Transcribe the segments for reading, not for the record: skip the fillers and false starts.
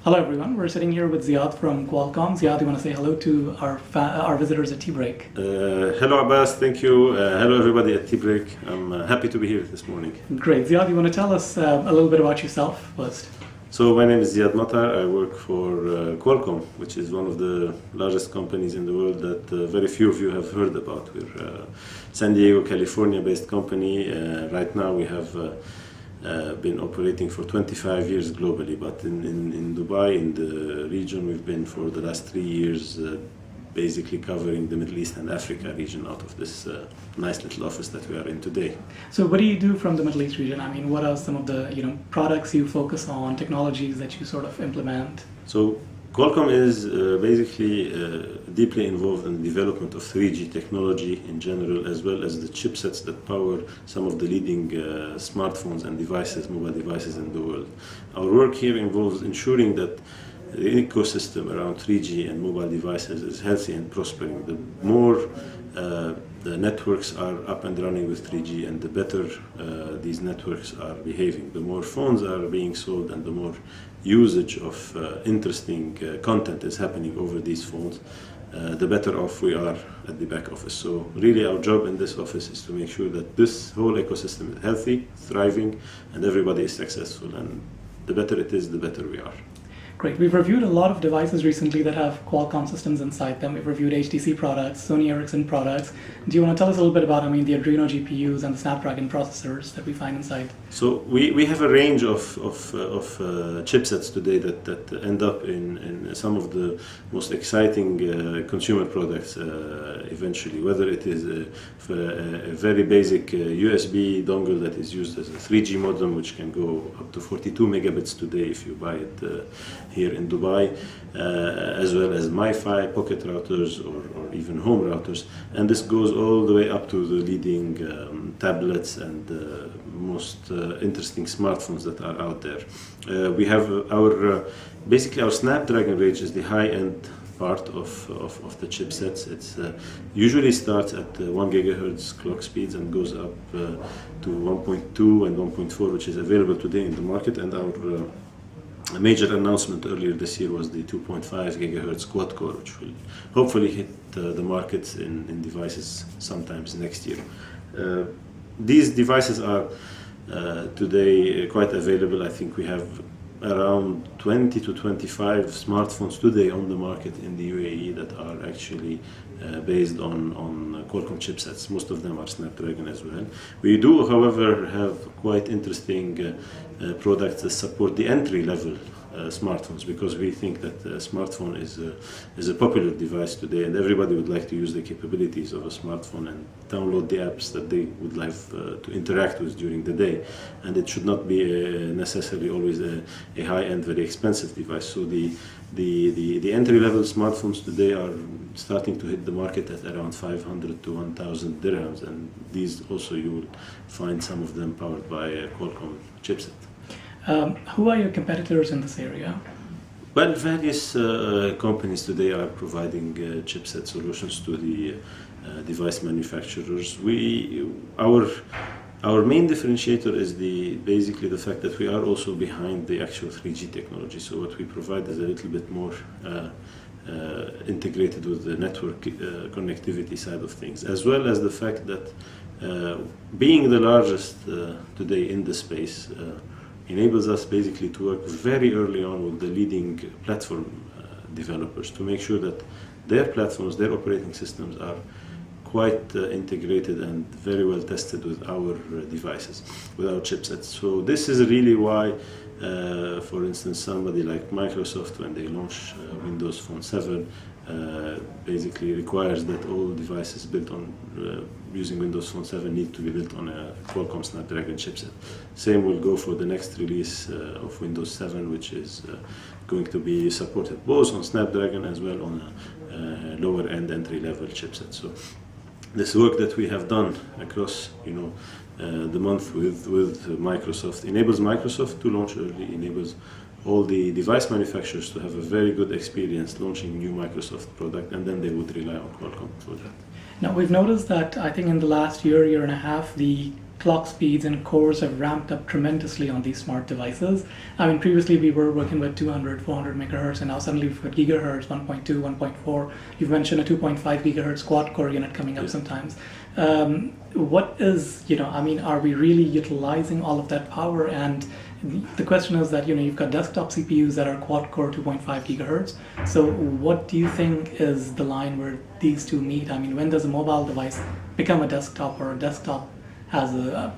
Hello everyone, we're sitting here with Ziad from Qualcomm. Ziad, you want to say hello to our visitors at Tea Break? Hello Abbas, thank you. Hello everybody at Tea Break. I'm happy to be here this morning. Great. Ziad, you want to tell us a little bit about yourself first? So my name is Ziad Matar. I work for Qualcomm, which is one of the largest companies in the world that very few of you have heard about. We're a San Diego, California based company. Right now we have been operating for 25 years globally, but in Dubai, in the region, we've been for the last 3 years basically covering the Middle East and Africa region out of this nice little office that we are in today. So what do you do from the Middle East region? I mean, what are some of the products you focus on, technologies that you sort of implement? So Qualcomm is basically deeply involved in the development of 3G technology in general, as well as the chipsets that power some of the leading smartphones and devices, mobile devices in the world. Our work here involves ensuring that the ecosystem around 3G and mobile devices is healthy and prospering. The more the networks are up and running with 3G, and the better these networks are behaving. The more phones are being sold and the more usage of interesting content is happening over these phones, the better off we are at the back office. So really our job in this office is to make sure that this whole ecosystem is healthy, thriving, and everybody is successful. And the better it is, the better we are. Great. We've reviewed a lot of devices recently that have Qualcomm systems inside them. We've reviewed HTC products, Sony Ericsson products. Do you want to tell us a little bit about, the Adreno GPUs and the Snapdragon processors that we find inside? So we have a range of chipsets today that end up in some of the most exciting consumer products eventually, whether it is a very basic USB dongle that is used as a 3G modem, which can go up to 42 megabits today if you buy it here in Dubai, as well as MiFi, pocket routers, or even home routers. And this goes all the way up to the leading tablets and most interesting smartphones that are out there. We have basically our Snapdragon range is the high-end part of the chipsets. It usually starts at 1 gigahertz clock speeds and goes up to 1.2 and 1.4, which is available today in the market. And our a major announcement earlier this year was the 2.5 gigahertz quad-core, which will hopefully hit the markets in devices sometimes next year. These devices are today quite available. I think we have around 20 to 25 smartphones today on the market in the UAE that are actually based on Qualcomm chipsets. Most of them are Snapdragon as well. We do, however, have quite interesting products that support the entry-level smartphones, because we think that a smartphone is a popular device today, and everybody would like to use the capabilities of a smartphone and download the apps that they would like to interact with during the day. And it should not be necessarily always a high-end, very expensive device. So the entry-level smartphones today are starting to hit the market at around 500 to 1,000 dirhams, and these also you will find some of them powered by a Qualcomm chipset. Who are your competitors in this area? Well, various companies today are providing chipset solutions to the device manufacturers. Our main differentiator is basically the fact that we are also behind the actual 3G technology. So what we provide is a little bit more integrated with the network connectivity side of things, as well as the fact that being the largest today in the space enables us basically to work very early on with the leading platform developers to make sure that their platforms, their operating systems are quite integrated and very well tested with our devices, with our chipsets. So this is really why, for instance, somebody like Microsoft, when they launch Windows Phone 7, basically requires that all devices built on using Windows Phone 7 need to be built on a Qualcomm Snapdragon chipset. Same will go for the next release of Windows 7, which is going to be supported both on Snapdragon as well on a lower-end entry-level chipset. So this work that we have done across, the month with Microsoft enables Microsoft to launch early, enables all the device manufacturers to have a very good experience launching new Microsoft product, and then they would rely on Qualcomm for that. Now, we've noticed that I think in the last year and a half, the clock speeds and cores have ramped up tremendously on these smart devices. I mean, previously we were working with 200, 400 megahertz, and now suddenly we've got gigahertz, 1.2, 1.4. You've mentioned a 2.5 gigahertz quad-core unit coming up sometimes. What is, I mean, are we really utilizing all of that power? And the question is that, you've got desktop CPUs that are quad-core 2.5 gigahertz. So what do you think is the line where these two meet? I mean, when does a mobile device become a desktop, or a desktop has a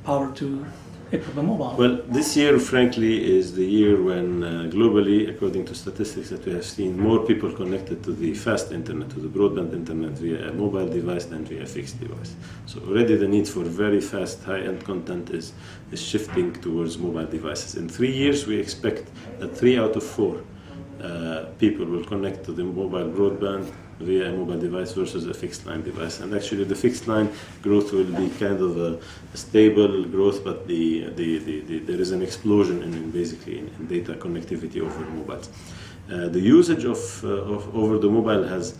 power to equip a mobile? Well, this year, frankly, is the year when globally, according to statistics that we have seen, more people connected to the fast internet, to the broadband internet via a mobile device than via a fixed device. So already the need for very fast, high-end content is shifting towards mobile devices. In 3 years, we expect that 3 out of 4 people will connect to the mobile broadband via a mobile device versus a fixed line device. And actually the fixed line growth will be kind of a stable growth, but there is an explosion in data connectivity over mobiles. The usage of over the mobile has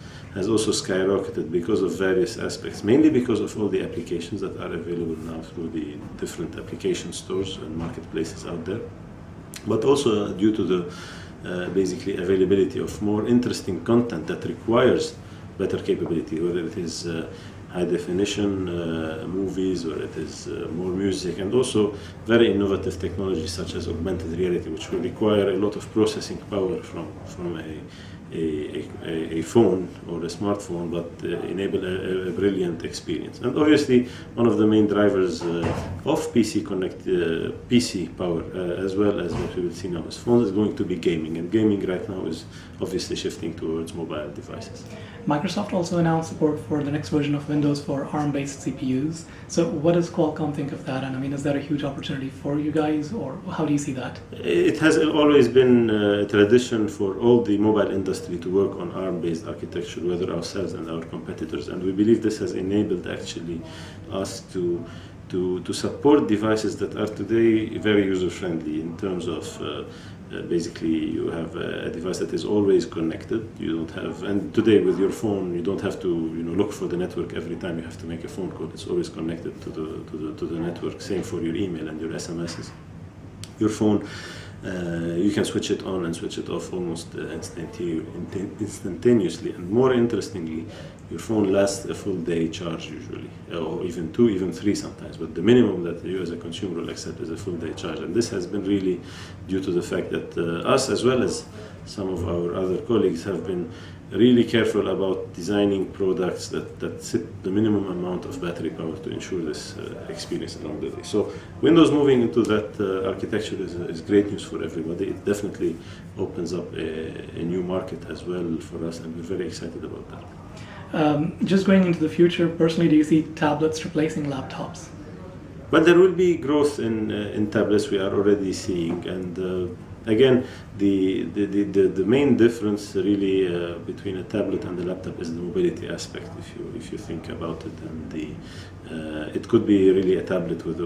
also skyrocketed because of various aspects, mainly because of all the applications that are available now through the different application stores and marketplaces out there, but also due to the availability of more interesting content that requires better capability, whether it is high definition movies, or it is more music, and also very innovative technologies such as augmented reality, which will require a lot of processing power from a phone or a smartphone, but enable a brilliant experience. And obviously, one of the main drivers of PC power, as well as what we will see now as phones, is going to be gaming. And gaming right now is obviously shifting towards mobile devices. Microsoft also announced support for the next version of Windows for ARM-based CPUs. So what does Qualcomm think of that? And I mean, is that a huge opportunity for you guys, or how do you see that? It has always been a tradition for all the mobile industry to work on ARM-based architecture, whether ourselves and our competitors. And we believe this has enabled actually us to support devices that are today very user-friendly in terms of basically you have a device that is always connected. You don't have, and today with your phone, you don't have to look for the network every time you have to make a phone call. It's always connected to the network. Same for your email and your SMSs. Your phone, you can switch it on and switch it off almost instantaneously. And more interestingly, your phone lasts a full day charge usually, or even 2, even 3 sometimes. But the minimum that you as a consumer will accept is a full day charge. And this has been really due to the fact that us, as well as some of our other colleagues, have been really careful about designing products that sit the minimum amount of battery power to ensure this experience along the day. So Windows moving into that architecture is great news for everybody. It definitely opens up a new market as well for us, and we're very excited about that. Just going into the future, personally, do you see tablets replacing laptops? Well, there will be growth in tablets. We are already seeing, and again, the main difference really between a tablet and a laptop is the mobility aspect. If you think about it, and it could be really a tablet with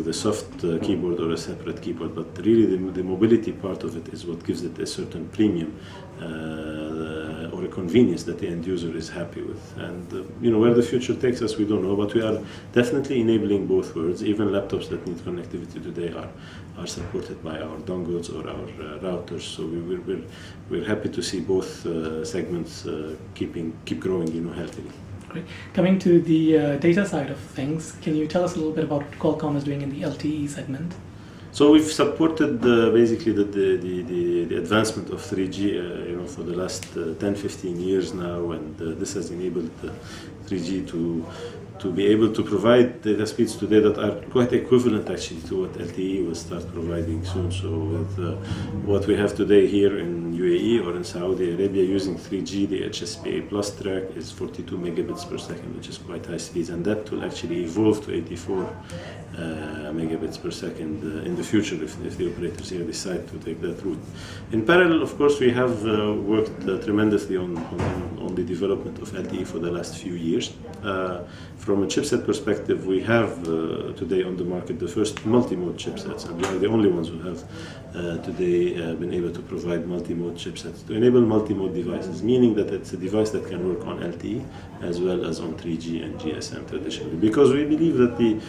a soft keyboard or a separate keyboard, but really the mobility part of it is what gives it a certain premium or a convenience that the end user is happy with. And where the future takes us, we don't know, but we are definitely enabling both worlds. Even laptops that need connectivity today are supported by our dongles or our routers. So we're happy to see both segments keep growing healthily. Great. Coming to the data side of things, can you tell us a little bit about what Qualcomm is doing in the LTE segment? So we've supported basically the advancement of 3G for the last 10-15 years now, and this has enabled 3G to be able to provide data speeds today that are quite equivalent actually to what LTE will start providing soon. So with what we have today here in UAE or in Saudi Arabia using 3G, the HSPA plus track is 42 megabits per second, which is quite high speeds, and that will actually evolve to 84 megabits per second in the future if the operators here decide to take that route. In parallel, of course, we have worked tremendously on the development of LTE for the last few years. from a chipset perspective, we have today on the market the first multi-mode chipsets, and we are the only ones who have today been able to provide multi-mode chipsets to enable multi-mode devices, meaning that it's a device that can work on LTE as well as on 3G and GSM traditionally. Because we believe that the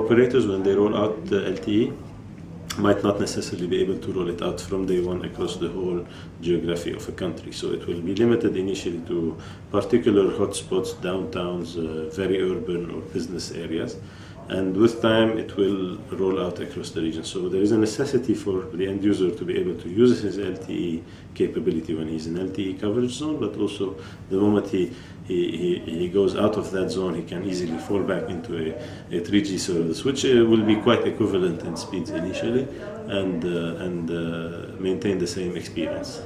operators, when they roll out the LTE, might not necessarily be able to roll it out from day one across the whole geography of a country. So it will be limited initially to particular hotspots, downtowns, very urban or business areas. And with time, it will roll out across the region. So there is a necessity for the end user to be able to use his LTE capability when he's in LTE coverage zone, but also the moment he goes out of that zone, he can easily fall back into a 3G service, which will be quite equivalent in speeds initially and maintain the same experience.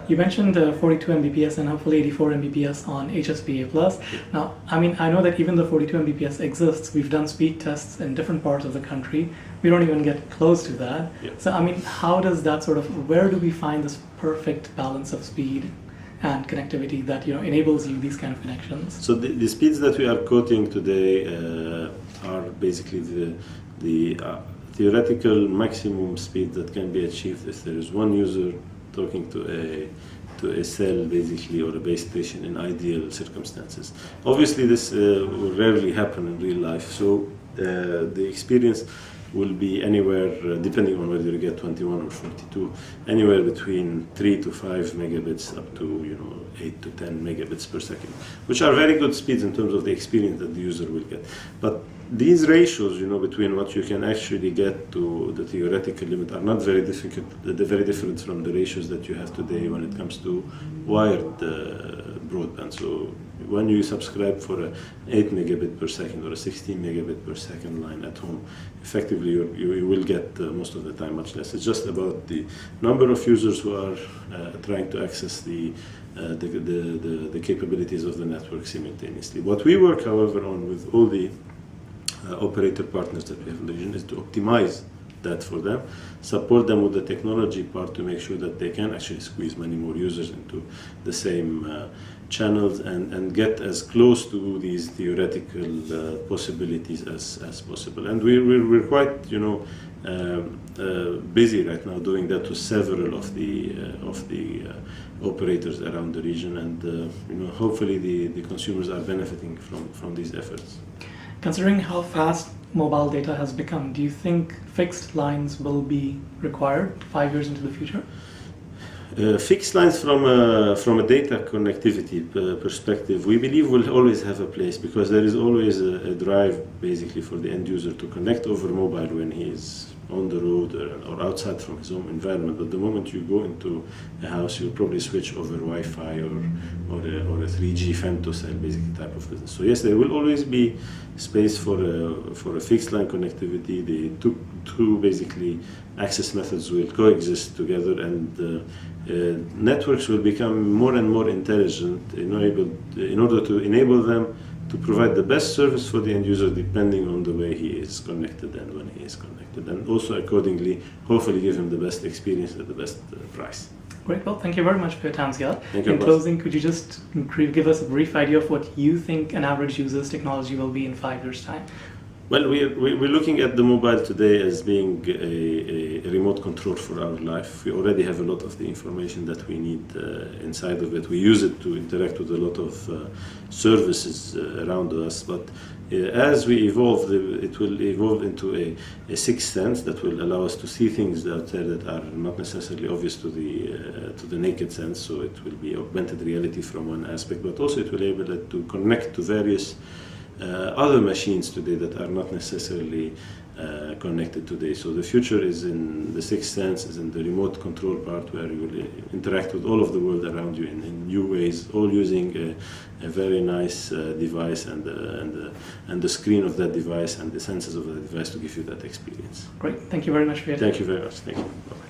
You mentioned 42 Mbps and hopefully 84 Mbps on HSPA+. Now, I mean, I know that even though 42 Mbps exists, we've done speed tests in different parts of the country. We don't even get close to that. Yeah. So, I mean, how does that sort of, where do we find this perfect balance of speed and connectivity that, you know, enables you these kind of connections? So the speeds that we are quoting today are basically the theoretical maximum speed that can be achieved if there is one user talking to a cell basically or a base station in ideal circumstances. Obviously this will rarely happen in real life, so the experience will be anywhere, depending on whether you get 21 or 42, anywhere between 3 to 5 megabits up to 8 to 10 megabits per second, which are very good speeds in terms of the experience that the user will get. But these ratios, between what you can actually get to the theoretical limit are not very different from the ratios that you have today when it comes to wired broadband. So when you subscribe for an 8 megabit per second or a 16 megabit per second line at home, effectively you will get most of the time much less. It's just about the number of users who are trying to access the capabilities of the network simultaneously. What we work, however, on with all the operator partners that we have in the region is to optimize that for them, support them with the technology part to make sure that they can actually squeeze many more users into the same channels and get as close to these theoretical possibilities as possible. And we're quite busy right now doing that to several of the operators around the region, and hopefully the consumers are benefiting from these efforts. Considering how fast mobile data has become, do you think fixed lines will be required 5 years into the future? Fixed lines from a data connectivity perspective, we believe will always have a place, because there is always a drive basically for the end user to connect over mobile when he is on the road or outside from his home environment. But the moment you go into a house, you'll probably switch over Wi-Fi or a 3G femtocell basically type of business. So yes, there will always be space for a fixed line connectivity. The two basically access methods will coexist together, and networks will become more and more intelligent in order to enable them to provide the best service for the end user depending on the way he is connected and when he is connected, and also accordingly hopefully give him the best experience at the best price. Great. Well, thank you very much for your time, Ziad. In closing, could you just give us a brief idea of what you think an average user's technology will be in 5 years' time? Well, we're looking at the mobile today as being a remote control for our life. We already have a lot of the information that we need inside of it. We use it to interact with a lot of services around us. But as we evolve, it will evolve into a sixth sense that will allow us to see things out there that are not necessarily obvious to the naked sense. So it will be augmented reality from one aspect, but also it will enable it to connect to various other machines today that are not necessarily connected today. So the future is in the sixth sense, is in the remote control part, where you will interact with all of the world around you in new ways, all using a very nice device and the screen of that device and the senses of the device to give you that experience. Great. Thank you very much for your time. Thank you very much. Thank you. Bye-bye.